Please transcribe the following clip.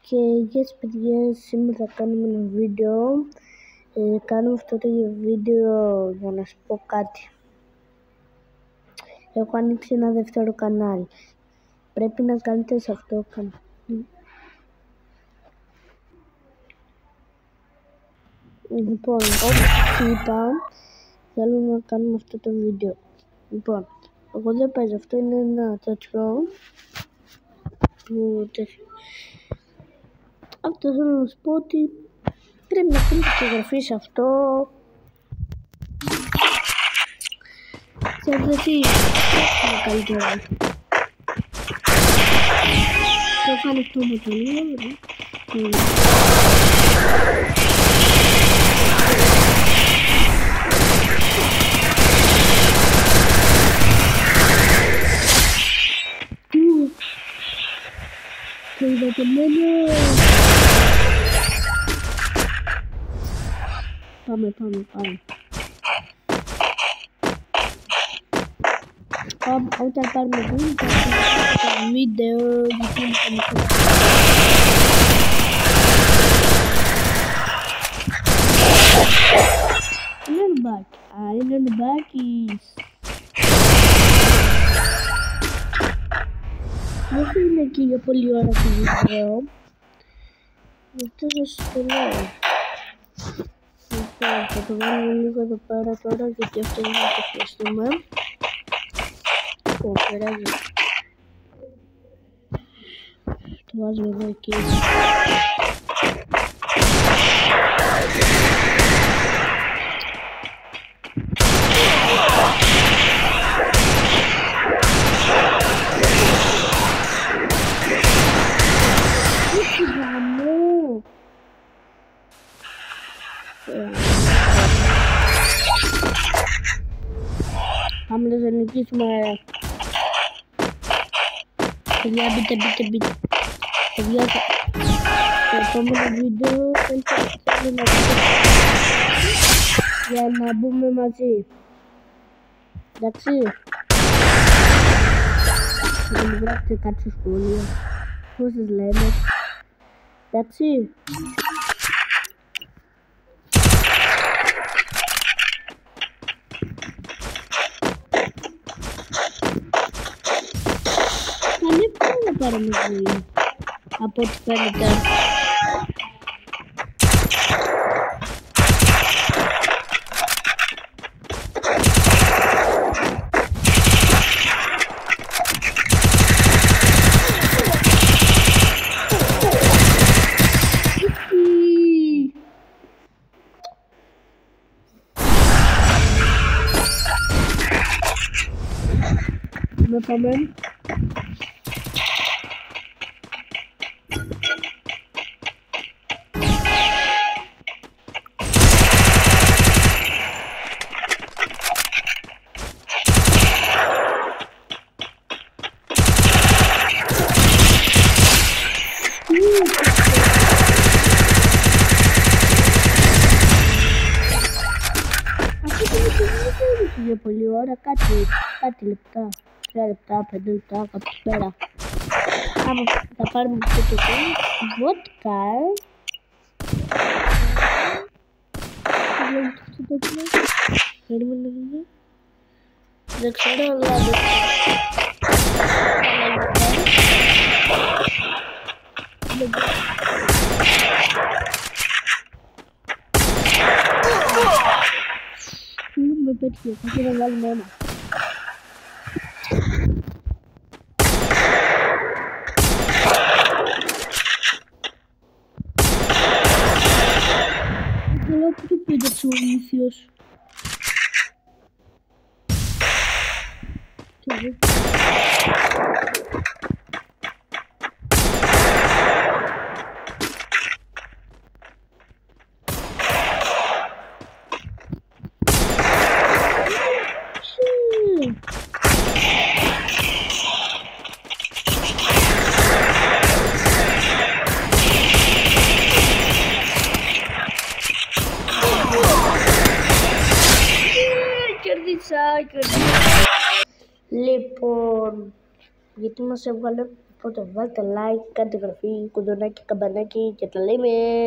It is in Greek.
Και yes παιδιά, σήμερα θα κάνουμε ένα βίντεο. Κάνουμε αυτό το βίντεο για να σου πω κάτι. Έχω ανοίξει ένα δεύτερο κανάλι. Πρέπει να κάνετε σε αυτό το κανάλι. Λοιπόν, όπως είπα, θέλω να κάνουμε αυτό το βίντεο. Λοιπόν, εγώ δεν παίζω, αυτό είναι ένα τέτοιο που αυτό θέλω να σου πω ότι πρέπει να κάνεις και εγγραφή σε αυτό. Θα βρεθεί είναι καλύτερο. Το κάνω αυτό με το λίγο. Το είδατε μένο. Πάμε. Όταν πάρουμε βίντεο, θα κάνουμε το βίντεο γιατί είναι το είναι μπάκις. Δεν θα είναι εκεί για πολλή ώρα το βίντεο. Αυτό θα σου το λέω. Λοιπόν, θα το βάλουμε λίγο εδώ πέρα τώρα γιατί αυτό είναι να το χρειαστούμε. Περάζει. Το βάζουμε εδώ εκεί. Πάμε να νικήσουμε. Παιδιά, μπείτε. Παιδιά, στο επόμενο βίντεο θέλω να για να μπούμε μαζί. Εντάξει. Θα μου γράψετε κάτι στο σχόλιο. Πώς σας λέμε. Εντάξει. Να πάρουμε ζωή από ό,τι φαίνεται. Να πάμε. Για πολλή ώρα, κάτι λεπτά, 3 λεπτά, 5 λεπτά, κάπου πέρα. Άμα θα πάρουμε αυτό το βότκα. Περίμενε λίγο. Δεν ξέρω, αλλά δεν με πέτυχε, θα να βάλουμε ένα. Θέλω που το πέταξε ο ηλίθιος. Λοιπόν, γιατί μας έβγαλε Puta, falta like, canta grafia, quando não é que acaba aqui, que tá ali mesmo.